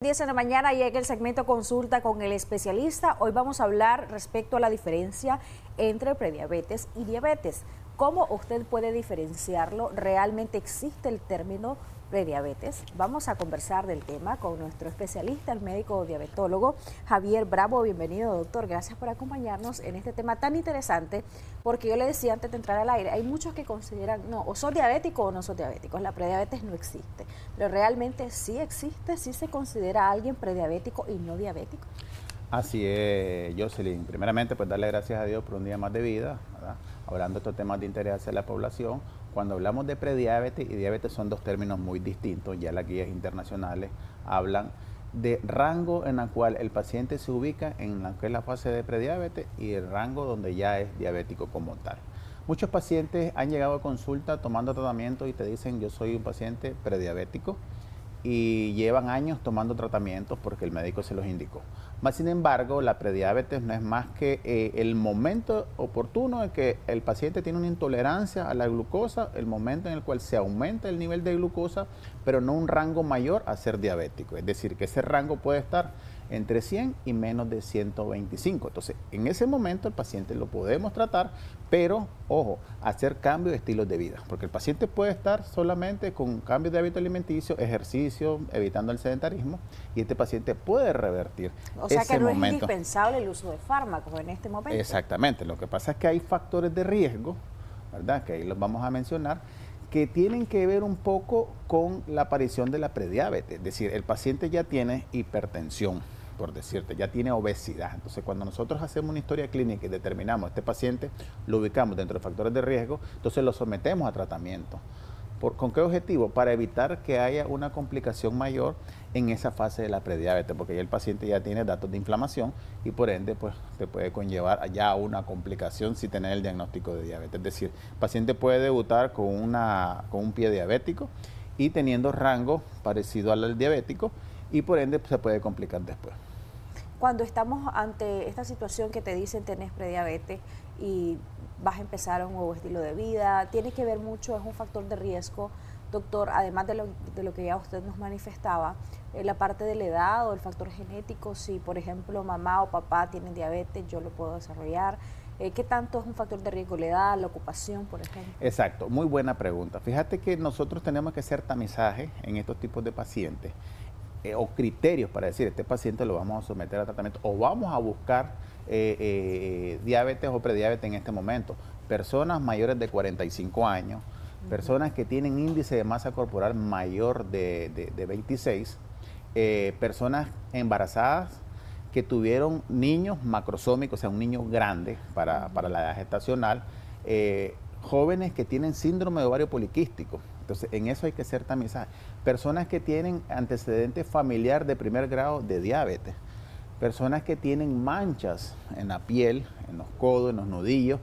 10 de la mañana llega el segmento Consulta con el especialista. Hoy vamos a hablar respecto a la diferencia entre prediabetes y diabetes. ¿Cómo usted puede diferenciarlo? ¿Realmente existe el término prediabetes? Vamos a conversar del tema con nuestro especialista, el médico diabetólogo Javier Bravo. Bienvenido, doctor. Gracias por acompañarnos en este tema tan interesante, porque yo le decía antes de entrar al aire, hay muchos que consideran, no, o sos diabético o no sos diabético, la prediabetes no existe, pero realmente sí existe, sí se considera a alguien prediabético y no diabético. Así es, Jocelyn. Primeramente, pues darle gracias a Dios por un día más de vida, ¿verdad? Hablando de estos temas de interés hacia la población. Cuando hablamos de prediabetes y diabetes son dos términos muy distintos. Ya las guías internacionales hablan de rango en el cual el paciente se ubica en la que es la fase de prediabetes y el rango donde ya es diabético como tal. Muchos pacientes han llegado a consulta tomando tratamiento y te dicen: yo soy un paciente prediabético, y llevan años tomando tratamientos porque el médico se los indicó. Más sin embargo, la prediabetes no es más que el momento oportuno en que el paciente tiene una intolerancia a la glucosa, el momento en el cual se aumenta el nivel de glucosa, pero no un rango mayor a ser diabético. Es decir, que ese rango puede estar entre 100 y menos de 125. Entonces, en ese momento el paciente lo podemos tratar, pero, ojo, hacer cambio de estilos de vida, porque el paciente puede estar solamente con cambios de hábito alimenticio, ejercicio, evitando el sedentarismo, y este paciente puede revertir O sea ese que no momento. es indispensable el uso de fármacos en este momento. Exactamente, lo que pasa es que hay factores de riesgo, ¿verdad?, que ahí los vamos a mencionar, que tienen que ver un poco con la aparición de la prediabetes. Es decir, el paciente ya tiene hipertensión, por decirte, ya tiene obesidad. Entonces, cuando nosotros hacemos una historia clínica y determinamos a este paciente, lo ubicamos dentro de factores de riesgo, entonces lo sometemos a tratamiento. ¿Con qué objetivo? Para evitar que haya una complicación mayor en esa fase de la prediabetes, porque ya el paciente ya tiene datos de inflamación y por ende pues te puede conllevar ya a una complicación si tener el diagnóstico de diabetes. Es decir, el paciente puede debutar con un pie diabético y teniendo rango parecido al diabético y por ende pues, se puede complicar después. Cuando estamos ante esta situación que te dicen tenés prediabetes y vas a empezar un nuevo estilo de vida, tiene que ver mucho, es un factor de riesgo, doctor, además de lo que ya usted nos manifestaba, la parte de la edad o el factor genético, si por ejemplo mamá o papá tienen diabetes, yo lo puedo desarrollar. ¿Qué tanto es un factor de riesgo? ¿La edad, la ocupación, por ejemplo? Exacto, muy buena pregunta. Fíjate que nosotros tenemos que hacer tamizaje en estos tipos de pacientes. O criterios para decir, este paciente lo vamos a someter a tratamiento o vamos a buscar diabetes o prediabetes en este momento. Personas mayores de 45 años, personas que tienen índice de masa corporal mayor de 26, personas embarazadas que tuvieron niños macrosómicos, o sea, un niño grande para la edad gestacional, jóvenes que tienen síndrome de ovario poliquístico. Entonces, en eso hay que hacer tamizaje. Personas que tienen antecedente familiar de primer grado de diabetes. Personas que tienen manchas en la piel, en los codos, en los nudillos.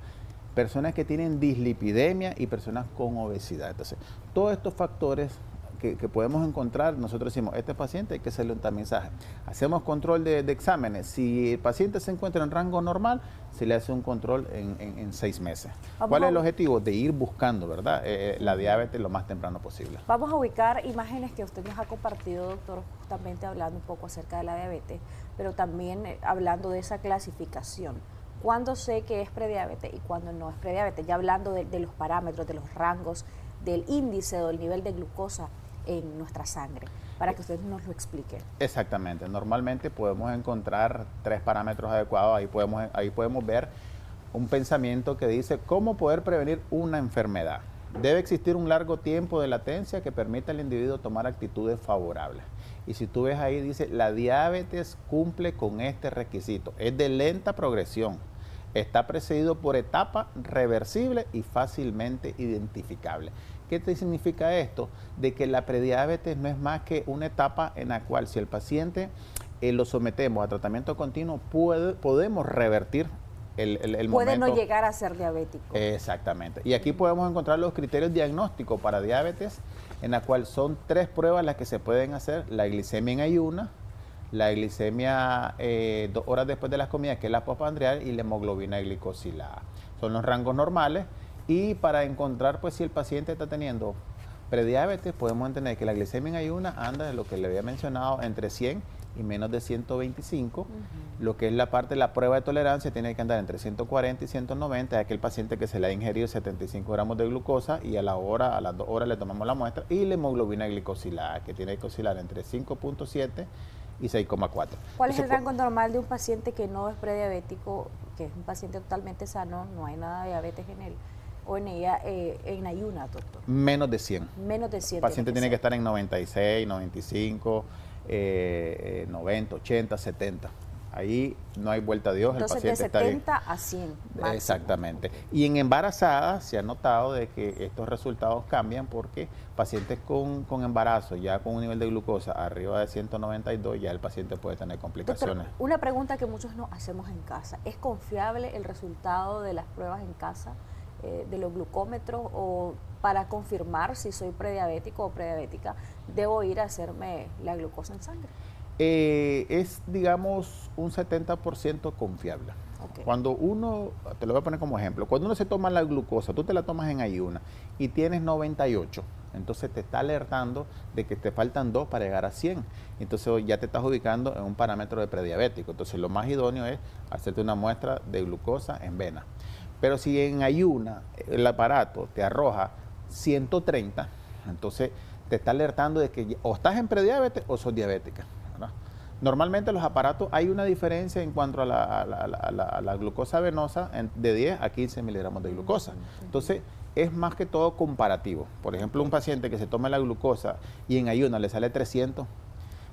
Personas que tienen dislipidemia y personas con obesidad. Entonces, todos estos factores que podemos encontrar, nosotros decimos, este paciente hay que hacerle un tamizaje. Hacemos control de exámenes. Si el paciente se encuentra en rango normal, se le hace un control en 6 meses. ¿Cuál es el objetivo? De ir buscando, ¿verdad?, la diabetes lo más temprano posible. Vamos a ubicar imágenes que usted nos ha compartido, doctor, justamente hablando un poco acerca de la diabetes, pero también hablando de esa clasificación. ¿Cuándo sé que es prediabetes y cuándo no es prediabetes? Ya hablando de los parámetros, de los rangos, del índice o del nivel de glucosa en nuestra sangre, para que usted nos lo explique. Exactamente, normalmente podemos encontrar 3 parámetros adecuados, ahí podemos ver un pensamiento que dice cómo poder prevenir una enfermedad. Debe existir un largo tiempo de latencia que permita al individuo tomar actitudes favorables. Y si tú ves ahí, dice, la diabetes cumple con este requisito, es de lenta progresión, está precedido por etapas reversibles y fácilmente identificables. ¿Qué te significa esto? De que la prediabetes no es más que una etapa en la cual si el paciente lo sometemos a tratamiento continuo, podemos revertir el momento. Puede no llegar a ser diabético. Exactamente. Y aquí podemos encontrar los criterios diagnósticos para diabetes, en la cual son 3 pruebas las que se pueden hacer: la glicemia en ayuna, la glicemia 2 horas después de las comidas, que es la postprandial, y la hemoglobina glicosilada. Son los rangos normales. Y para encontrar pues si el paciente está teniendo Prediabetes, podemos entender que la glicemia en ayuna anda de lo que le había mencionado entre 100 y menos de 125. Lo que es la parte de la prueba de tolerancia tiene que andar entre 140 y 190. Es aquel paciente que se le ha ingerido 75 gramos de glucosa y a las 2 horas le tomamos la muestra, y la hemoglobina glicosilada, que tiene que oscilar entre 5.7 y 6,4. ¿Cuál es el rango normal de un paciente que no es prediabético, que es un paciente totalmente sano, no hay nada de diabetes en él o en ella, en ayuna, doctor? Menos de 100. Menos de 100. El paciente tiene que estar en 96, 95, 90, 80, 70. Ahí no hay vuelta a Dios. Entonces, el paciente de está bien. 70 a 100. Máximo. Exactamente. Y en embarazadas se ha notado de que estos resultados cambian, porque pacientes con embarazo, ya con un nivel de glucosa arriba de 192, ya el paciente puede tener complicaciones. Doctor, una pregunta que muchos no hacemos en casa. ¿Es confiable el resultado de las pruebas en casa, de los glucómetros, o para confirmar si soy prediabético o prediabética, debo ir a hacerme la glucosa en sangre? Es, digamos, un 70% confiable. Okay. Cuando uno, te lo voy a poner como ejemplo, cuando uno se toma la glucosa, tú te la tomas en ayuna y tienes 98, entonces te está alertando de que te faltan 2 para llegar a 100. Entonces ya te estás ubicando en un parámetro de prediabético. Entonces lo más idóneo es hacerte una muestra de glucosa en vena. Pero si en ayuna el aparato te arroja 130, entonces te está alertando de que o estás en prediabetes o sos diabética, ¿verdad? Normalmente los aparatos, hay una diferencia en cuanto a la glucosa venosa de 10 a 15 miligramos de glucosa. Entonces, es más que todo comparativo. Por ejemplo, un paciente que se tome la glucosa y en ayuno le sale 300,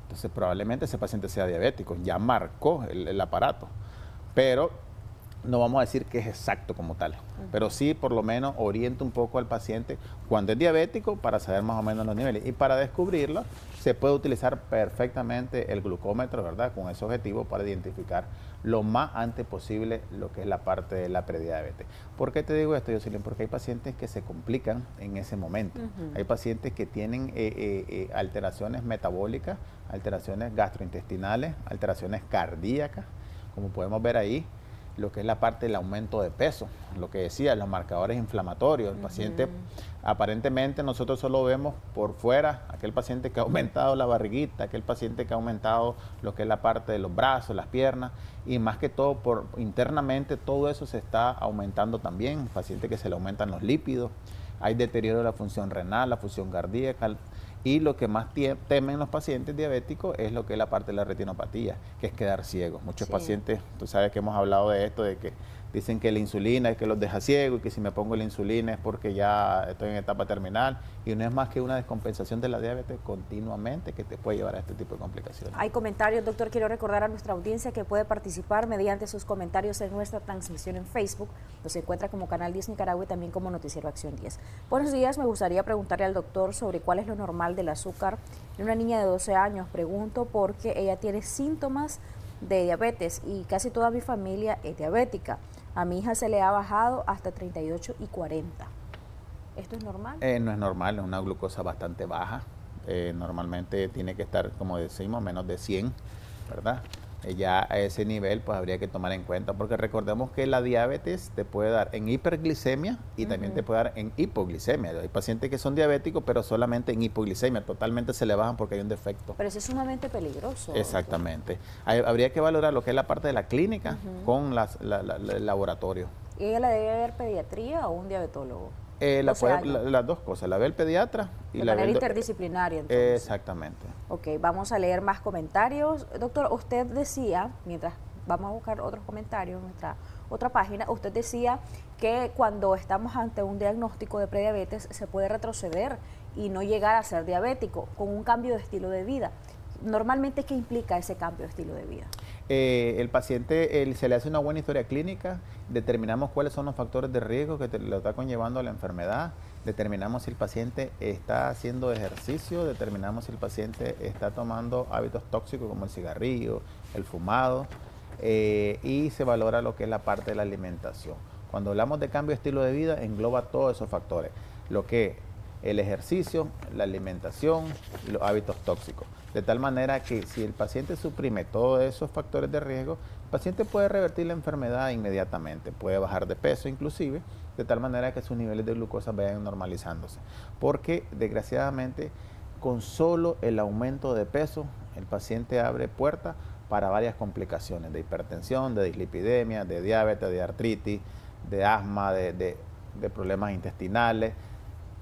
entonces probablemente ese paciente sea diabético, ya marcó el aparato. Pero no vamos a decir que es exacto como tal, pero sí por lo menos orienta un poco al paciente cuando es diabético, para saber más o menos los niveles. Y para descubrirlo se puede utilizar perfectamente el glucómetro, ¿verdad? Con ese objetivo, para identificar lo más antes posible lo que es la parte de la prediabetes. ¿Por qué te digo esto, Jocelyn? Porque hay pacientes que se complican en ese momento. Hay pacientes que tienen alteraciones metabólicas, alteraciones gastrointestinales, alteraciones cardíacas, como podemos ver ahí, lo que es la parte del aumento de peso, lo que decía, los marcadores inflamatorios. El paciente, aparentemente nosotros solo vemos por fuera aquel paciente que ha aumentado la barriguita, aquel paciente que ha aumentado lo que es la parte de los brazos, las piernas, y más que todo internamente todo eso se está aumentando también. Paciente que se le aumentan los lípidos, hay deterioro de la función renal, la función cardíaca. Y lo que más temen los pacientes diabéticos es lo que es la parte de la retinopatía, que es quedar ciegos. Muchos pacientes, tú sabes que hemos hablado de esto, de que dicen que la insulina es que los deja ciegos, y que si me pongo la insulina es porque ya estoy en etapa terminal, y no es más que una descompensación de la diabetes continuamente que te puede llevar a este tipo de complicaciones. Hay comentarios, doctor. Quiero recordar a nuestra audiencia que puede participar mediante sus comentarios en nuestra transmisión en Facebook. Nos encuentra como Canal 10 Nicaragua y también como Noticiero Acción 10. Buenos días, me gustaría preguntarle al doctor sobre cuál es lo normal del azúcar en una niña de 12 años. Pregunto porque ella tiene síntomas de diabetes y casi toda mi familia es diabética. A mi hija se le ha bajado hasta 38 y 40. ¿Esto es normal? No es normal, es una glucosa bastante baja. Normalmente tiene que estar, como decimos, menos de 100, ¿verdad? Ya a ese nivel pues habría que tomar en cuenta, porque recordemos que la diabetes te puede dar en hiperglicemia y también te puede dar en hipoglicemia. Hay pacientes que son diabéticos pero solamente en hipoglicemia, totalmente se le bajan porque hay un defecto. Pero eso es sumamente peligroso. Exactamente. Habría que valorar lo que es la parte de la clínica con el laboratorio. ¿Y ella la debe ver pediatría o un diabetólogo? Las dos cosas, la ve el pediatra y de la manera ve interdisciplinaria, entonces. Exactamente. Ok, vamos a leer más comentarios. Doctor, usted decía, mientras vamos a buscar otros comentarios en nuestra otra página, usted decía que cuando estamos ante un diagnóstico de prediabetes se puede retroceder y no llegar a ser diabético con un cambio de estilo de vida. Normalmente, ¿qué implica ese cambio de estilo de vida? El paciente se le hace una buena historia clínica, determinamos cuáles son los factores de riesgo que lo está conllevando a la enfermedad, determinamos si el paciente está haciendo ejercicio, determinamos si el paciente está tomando hábitos tóxicos como el cigarrillo, el fumado, y se valora lo que es la parte de la alimentación. Cuando hablamos de cambio de estilo de vida, engloba todos esos factores, lo que el ejercicio, la alimentación y los hábitos tóxicos. De tal manera que si el paciente suprime todos esos factores de riesgo, el paciente puede revertir la enfermedad inmediatamente, puede bajar de peso inclusive, de tal manera que sus niveles de glucosa vayan normalizándose. Porque desgraciadamente con solo el aumento de peso, el paciente abre puerta para varias complicaciones de hipertensión, de dislipidemia, de diabetes, de artritis, de asma, de problemas intestinales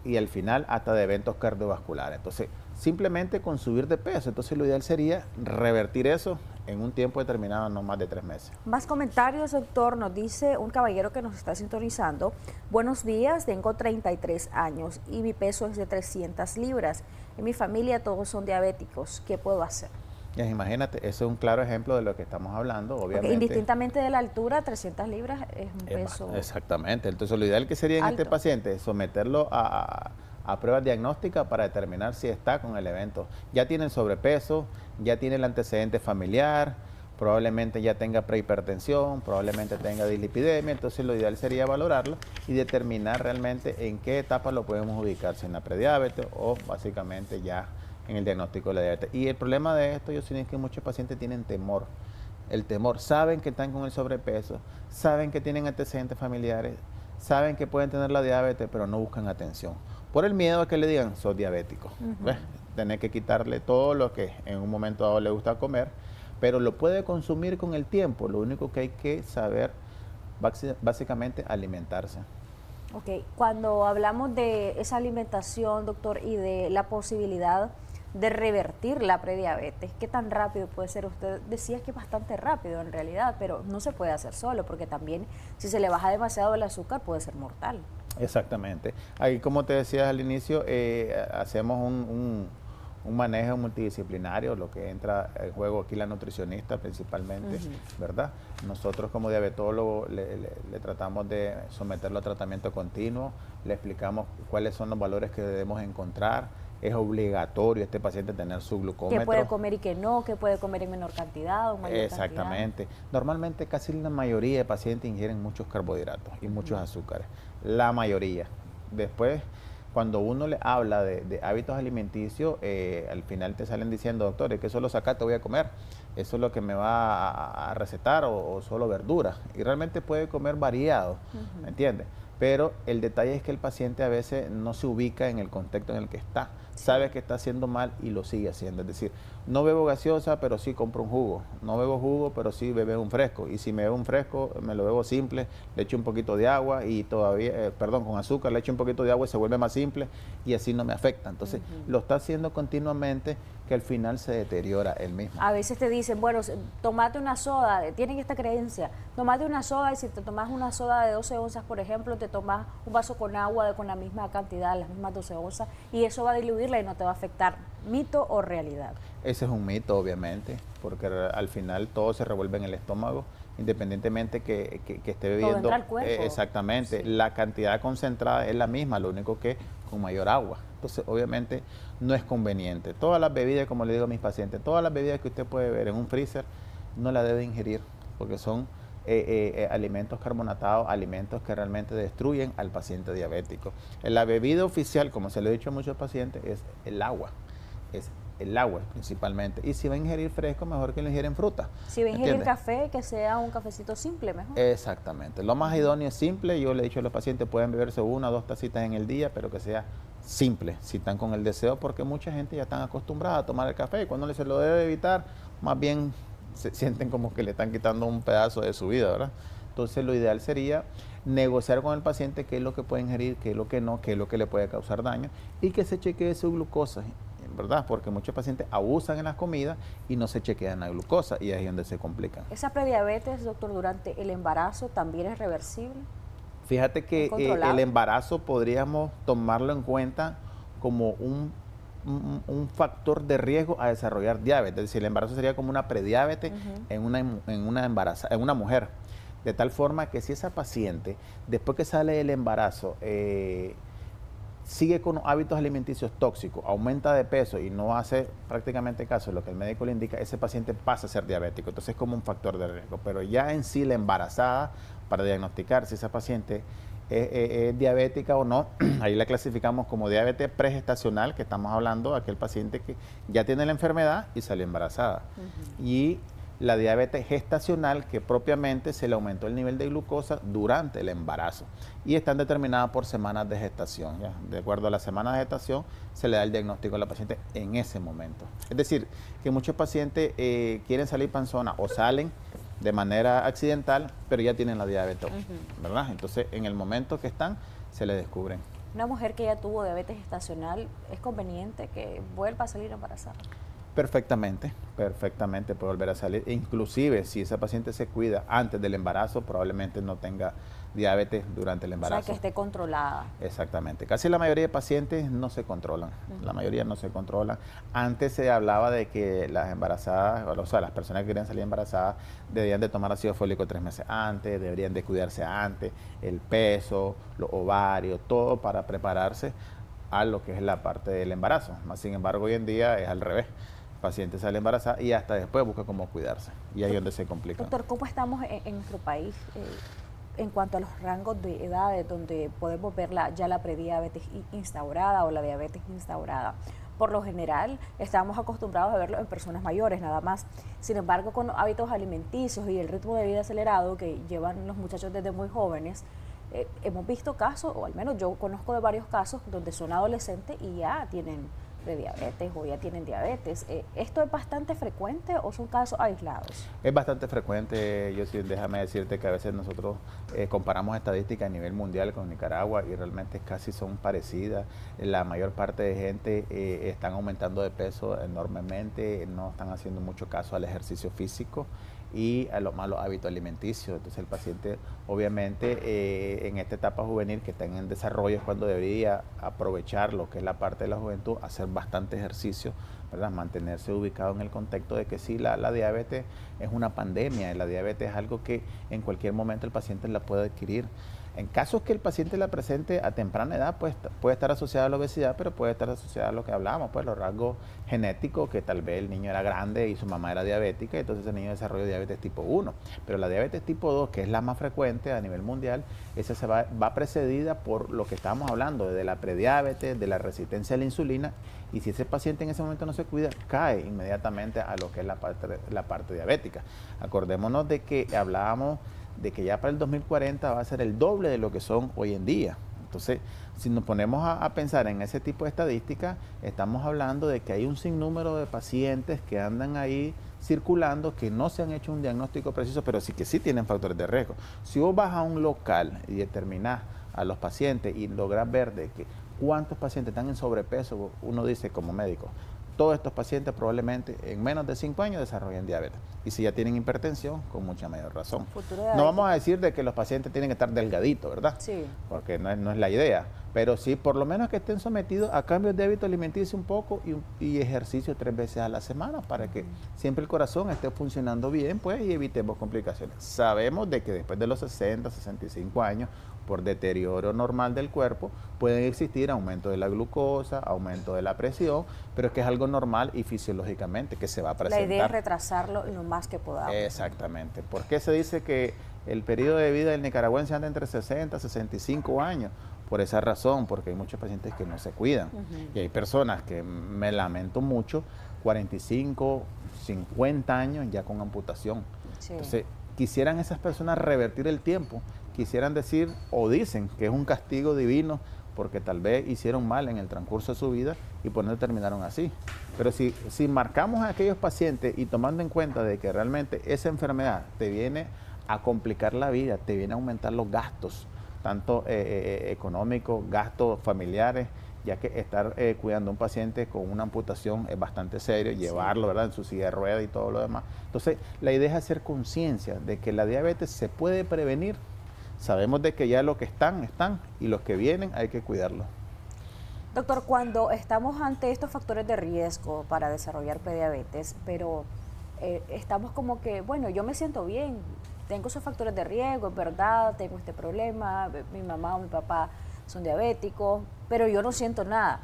y al final hasta de eventos cardiovasculares. Entonces, simplemente con subir de peso, entonces lo ideal sería revertir eso en un tiempo determinado, no más de 3 meses. Más comentarios, doctor. Nos dice un caballero que nos está sintonizando. Buenos días, tengo 33 años y mi peso es de 300 libras. En mi familia todos son diabéticos. ¿Qué puedo hacer? Imagínate, eso es un claro ejemplo de lo que estamos hablando, obviamente. Porque indistintamente de la altura, 300 libras es un peso. Exactamente, entonces lo ideal que sería en este paciente es someterlo a pruebas diagnósticas para determinar si está con el evento. Ya tiene el sobrepeso, ya tiene el antecedente familiar, probablemente ya tenga prehipertensión, probablemente tenga dislipidemia, entonces lo ideal sería valorarlo y determinar realmente en qué etapa lo podemos ubicar, si en la prediabetes o básicamente ya en el diagnóstico de la diabetes. Y el problema de esto, yo sé que muchos pacientes tienen temor. El temor, saben que están con el sobrepeso, saben que tienen antecedentes familiares, saben que pueden tener la diabetes, pero no buscan atención. Por el miedo a que le digan, sos diabético. Tener que quitarle todo lo que en un momento dado le gusta comer, pero lo puede consumir con el tiempo. Lo único que hay que saber, básicamente, alimentarse. Ok, cuando hablamos de esa alimentación, doctor, y de la posibilidad de revertir la prediabetes, ¿qué tan rápido puede ser? Usted decía que es bastante rápido en realidad, pero no se puede hacer solo, porque también si se le baja demasiado el azúcar puede ser mortal. Exactamente. Ahí, como te decías al inicio, hacemos un manejo multidisciplinario, lo que entra en juego aquí la nutricionista principalmente, ¿verdad? Nosotros como diabetólogos le tratamos de someterlo a tratamiento continuo, le explicamos cuáles son los valores que debemos encontrar. Es obligatorio este paciente tener su glucómetro. ¿Qué puede comer y qué no? ¿Qué puede comer en menor cantidad o mayor Exactamente. cantidad? Normalmente casi la mayoría de pacientes ingieren muchos carbohidratos y muchos azúcares. La mayoría. Después, cuando uno le habla de hábitos alimenticios, al final te salen diciendo, doctor, es que solo sacaste voy a comer. Eso es lo que me va a recetar o solo verduras. Y realmente puede comer variado, ¿me entiendes? Pero el detalle es que el paciente a veces no se ubica en el contexto en el que está. Sabe que está haciendo mal y lo sigue haciendo. Es decir, no bebo gaseosa, pero sí compro un jugo. No bebo jugo, pero sí bebo un fresco. Y si me bebo un fresco, me lo bebo simple, le echo un poquito de agua y todavía, con azúcar, le echo un poquito de agua y se vuelve más simple y así no me afecta. Entonces, lo está haciendo continuamente, que al final se deteriora el mismo. A veces te dicen, bueno, tomate una soda, tienen esta creencia, tomate una soda y si te tomas una soda de 12 onzas, por ejemplo, te tomas un vaso con agua con la misma cantidad, las mismas 12 onzas, y eso va a diluirla y no te va a afectar. ¿Mito o realidad? Ese es un mito, obviamente, porque al final todo se revuelve en el estómago, independientemente que esté bebiendo. Todo entra al cuerpo. Exactamente, sí. La cantidad concentrada es la misma, lo único que con mayor agua. Entonces, obviamente, no es conveniente. Todas las bebidas, como le digo a mis pacientes, todas las bebidas que usted puede ver en un freezer, no las debe ingerir, porque son alimentos carbonatados, alimentos que realmente destruyen al paciente diabético. La bebida oficial, como se lo he dicho a muchos pacientes, es el agua. Es el agua principalmente. Y si va a ingerir fresco, mejor que lo ingieren fruta. Si va a ingerir café, que sea un cafecito simple mejor. Exactamente. Lo más idóneo es simple. Yo le he dicho a los pacientes, pueden beberse 1 o 2 tacitas en el día, pero que sea simple, si están con el deseo, porque mucha gente ya está acostumbrada a tomar el café y cuando se lo debe evitar, más bien se sienten como que le están quitando un pedazo de su vida, ¿verdad? Entonces lo ideal sería negociar con el paciente qué es lo que puede ingerir, qué es lo que no, qué es lo que le puede causar daño y que se chequee su glucosa, ¿verdad? Porque muchos pacientes abusan en las comidas y no se chequean la glucosa y ahí es donde se complican. ¿Esa prediabetes, doctor, durante el embarazo también es reversible? Fíjate que el embarazo podríamos tomarlo en cuenta como un factor de riesgo a desarrollar diabetes. Es decir, el embarazo sería como una prediabetes en una mujer. De tal forma que si esa paciente, después que sale del embarazo, sigue con hábitos alimenticios tóxicos, aumenta de peso y no hace prácticamente caso de lo que el médico le indica, ese paciente pasa a ser diabético. Entonces es como un factor de riesgo. Pero ya en sí la embarazada, para diagnosticar si esa paciente es diabética o no. Ahí la clasificamos como diabetes pregestacional, que estamos hablando de aquel paciente que ya tiene la enfermedad y salió embarazada. Y la diabetes gestacional, que propiamente se le aumentó el nivel de glucosa durante el embarazo. Y están determinadas por semanas de gestación. ¿Ya? De acuerdo a las semanas de gestación, se le da el diagnóstico a la paciente en ese momento. Es decir, que muchos pacientes quieren salir panzona o salen de manera accidental, pero ya tienen la diabetes, ¿verdad? Entonces, en el momento que están, se le descubren. Una mujer que ya tuvo diabetes gestacional, ¿es conveniente que vuelva a salir embarazada? Perfectamente, perfectamente puede volver a salir. Inclusive, si esa paciente se cuida antes del embarazo, probablemente no tenga diabetes durante el embarazo. O sea, que esté controlada. Exactamente. Casi la mayoría de pacientes no se controlan. La mayoría no se controlan. Antes se hablaba de que las embarazadas, o sea, las personas que querían salir embarazadas, debían de tomar ácido fólico 3 meses antes, deberían de cuidarse antes, el peso, los ovarios, todo para prepararse a lo que es la parte del embarazo. Sin embargo, hoy en día es al revés. El paciente sale embarazada y hasta después busca cómo cuidarse. Y ahí es donde se complica. Doctor, ¿cómo estamos en nuestro país en cuanto a los rangos de edades donde podemos ver ya la prediabetes instaurada o la diabetes instaurada? Por lo general, estamos acostumbrados a verlo en personas mayores nada más. Sin embargo, con hábitos alimenticios y el ritmo de vida acelerado que llevan los muchachos desde muy jóvenes, hemos visto casos, o al menos yo conozco de varios casos, donde son adolescentes y ya tienen prediabetes o ya tienen diabetes. ¿Esto es bastante frecuente o son casos aislados? Es bastante frecuente. Yo sí, déjame decirte que a veces nosotros comparamos estadísticas a nivel mundial con Nicaragua y realmente casi son parecidas. La mayor parte de gente están aumentando de peso enormemente, no están haciendo mucho caso al ejercicio físico y a los malos hábitos alimenticios. Entonces el paciente obviamente en esta etapa juvenil que está en desarrollo es cuando debería aprovechar lo que es la parte de la juventud, hacer bastante ejercicio, ¿verdad? Mantenerse ubicado en el contexto de que sí, la diabetes es una pandemia, la diabetes es algo que en cualquier momento el paciente la puede adquirir. En casos que el paciente la presente a temprana edad, pues puede estar asociada a la obesidad, pero puede estar asociada a lo que hablábamos, pues los rasgos genéticos, que tal vez el niño era grande y su mamá era diabética, entonces el niño desarrolló diabetes tipo 1. Pero la diabetes tipo 2, que es la más frecuente a nivel mundial, esa va precedida por lo que estábamos hablando, de la prediabetes, de la resistencia a la insulina, y si ese paciente en ese momento no se cuida, cae inmediatamente a lo que es la parte diabética. Acordémonos de que hablábamos de que ya para el 2040 va a ser el doble de lo que son hoy en día. Entonces, si nos ponemos a pensar en ese tipo de estadísticas, estamos hablando de que hay un sinnúmero de pacientes que andan ahí circulando, que no se han hecho un diagnóstico preciso, pero sí que sí tienen factores de riesgo. Si vos vas a un local y determinás a los pacientes y lográs ver de que cuántos pacientes están en sobrepeso, uno dice como médico, todos estos pacientes probablemente en menos de 5 años desarrollan diabetes. Y si ya tienen hipertensión, con mucha mayor razón. No vamos a decir de que los pacientes tienen que estar delgaditos, ¿verdad? Sí. Porque no es la idea. Pero sí, por lo menos que estén sometidos a cambios de hábito alimenticio un poco y ejercicio 3 veces a la semana para que siempre el corazón esté funcionando bien, pues, y evitemos complicaciones. Sabemos de que después de los 60, 65 años, por deterioro normal del cuerpo, pueden existir aumento de la glucosa, aumento de la presión, pero es que es algo normal y fisiológicamente que se va a presentar. La idea es retrasarlo lo más que podamos. Exactamente. ¿Por qué se dice que el periodo de vida del nicaragüense anda entre 60 y 65 años? Por esa razón, porque hay muchos pacientes que no se cuidan. Y hay personas que, me lamento mucho, 45, 50 años ya con amputación. Sí. Entonces, quisieran esas personas revertir el tiempo, quisieran decir o dicen que es un castigo divino porque tal vez hicieron mal en el transcurso de su vida y por eso terminaron así. Pero si marcamos a aquellos pacientes y tomando en cuenta de que realmente esa enfermedad te viene a complicar la vida, te viene a aumentar los gastos, tanto económicos, gastos familiares, ya que estar cuidando a un paciente con una amputación es bastante serio, llevarlo, ¿verdad?, en su silla de ruedas y todo lo demás. Entonces, la idea es hacer conciencia de que la diabetes se puede prevenir. Sabemos de que ya los que están, y los que vienen hay que cuidarlos. Doctor, cuando estamos ante estos factores de riesgo para desarrollar prediabetes, pero estamos como que, bueno, yo me siento bien, tengo esos factores de riesgo, es verdad, tengo este problema, mi mamá o mi papá son diabéticos, pero yo no siento nada.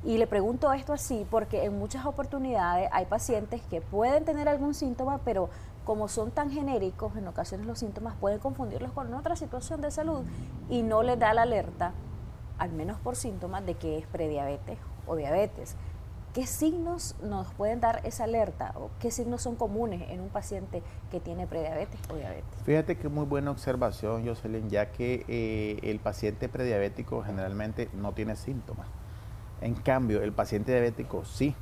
Y le pregunto esto así porque en muchas oportunidades hay pacientes que pueden tener algún síntoma, pero como son tan genéricos, en ocasiones los síntomas pueden confundirlos con otra situación de salud y no les da la alerta, al menos por síntomas, de que es prediabetes o diabetes. ¿Qué signos nos pueden dar esa alerta o qué signos son comunes en un paciente que tiene prediabetes o diabetes? Fíjate que muy buena observación, Jocelyn, ya que el paciente prediabético generalmente no tiene síntomas. En cambio, el paciente diabético sí,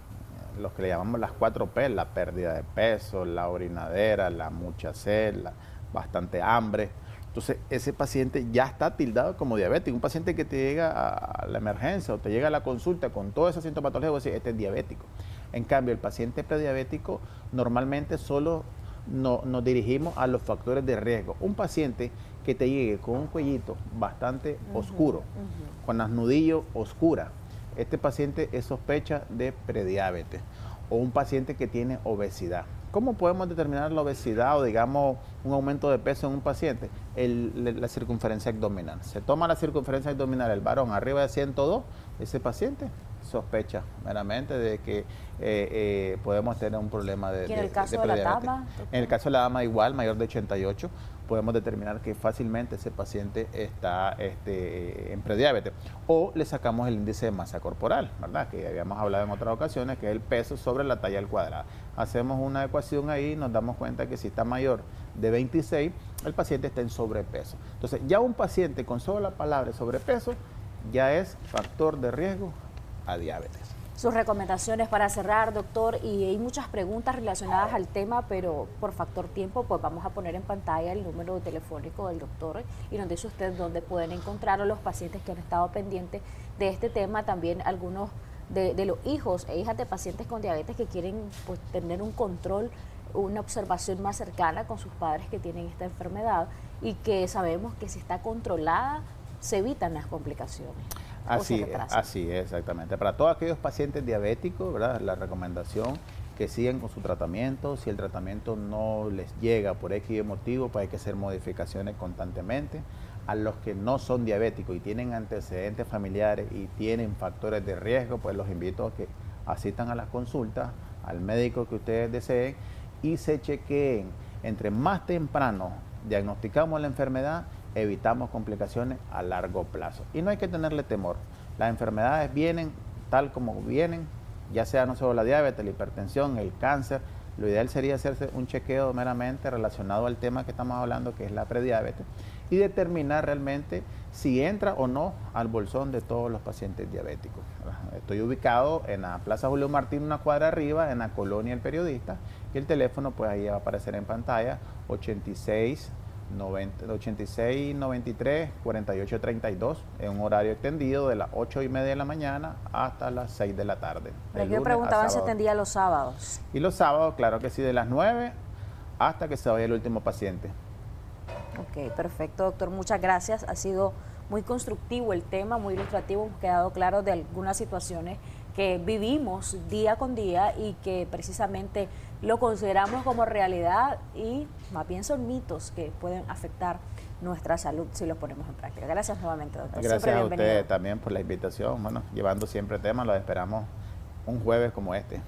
los que le llamamos las 4P, la pérdida de peso, la orinadera, la mucha sed, bastante hambre. Entonces, ese paciente ya está tildado como diabético. Un paciente que te llega a la emergencia o te llega a la consulta con toda esa sintomatología, vos decís, este es diabético. En cambio, el paciente prediabético normalmente solo nos dirigimos a los factores de riesgo. Un paciente que te llegue con un cuellito bastante oscuro, con las nudillos oscuras, este paciente es sospecha de prediabetes. O un paciente que tiene obesidad. ¿Cómo podemos determinar la obesidad o, digamos, un aumento de peso en un paciente? La circunferencia abdominal. Se toma la circunferencia abdominal, el varón arriba de 102, ese paciente sospecha meramente de que podemos tener un problema de prediabetes. ¿Y en el caso de la dama? En el caso de la dama igual, mayor de 88, podemos determinar que fácilmente ese paciente está en prediabetes. O le sacamos el índice de masa corporal, ¿verdad? Que habíamos hablado en otras ocasiones, que es el peso sobre la talla al cuadrado. Hacemos una ecuación ahí y nos damos cuenta que si está mayor de 26, el paciente está en sobrepeso. Entonces, ya un paciente con solo la palabra sobrepeso ya es factor de riesgo a diabetes. Sus recomendaciones para cerrar, doctor, y hay muchas preguntas relacionadas al tema, pero por factor tiempo, pues vamos a poner en pantalla el número telefónico del doctor y nos dice usted dónde pueden encontrarlo los pacientes que han estado pendientes de este tema, también algunos de los hijos e hijas de pacientes con diabetes que quieren pues tener un control, una observación más cercana con sus padres que tienen esta enfermedad y que sabemos que si está controlada se evitan las complicaciones. Así es, exactamente. Para todos aquellos pacientes diabéticos, ¿verdad? La recomendación que sigan con su tratamiento. Si el tratamiento no les llega por X motivo, pues hay que hacer modificaciones constantemente. A los que no son diabéticos y tienen antecedentes familiares y tienen factores de riesgo, pues los invito a que asistan a las consultas, al médico que ustedes deseen y se chequeen. Entre más temprano diagnosticamos la enfermedad, evitamos complicaciones a largo plazo. Y no hay que tenerle temor. Las enfermedades vienen tal como vienen, ya sea no solo la diabetes, la hipertensión, el cáncer. Lo ideal sería hacerse un chequeo meramente relacionado al tema que estamos hablando, que es la prediabetes, y determinar realmente si entra o no al bolsón de todos los pacientes diabéticos. Estoy ubicado en la Plaza Julio Martín, una cuadra arriba, en la colonia El Periodista, y el teléfono pues ahí va a aparecer en pantalla, 86 93 48 32, en un horario extendido de las 8:30 de la mañana hasta las 6 de la tarde. Yo preguntaba si atendía los sábados. Y los sábados, claro que sí, de las 9 hasta que se vaya el último paciente. Ok, perfecto, doctor. Muchas gracias. Ha sido muy constructivo el tema, muy ilustrativo. Hemos quedado claros de algunas situaciones que vivimos día con día y que precisamente lo consideramos como realidad y más bien son mitos que pueden afectar nuestra salud si los ponemos en práctica. Gracias nuevamente, doctor. Gracias a usted también por la invitación. Bueno, llevando siempre temas, los esperamos un jueves como este.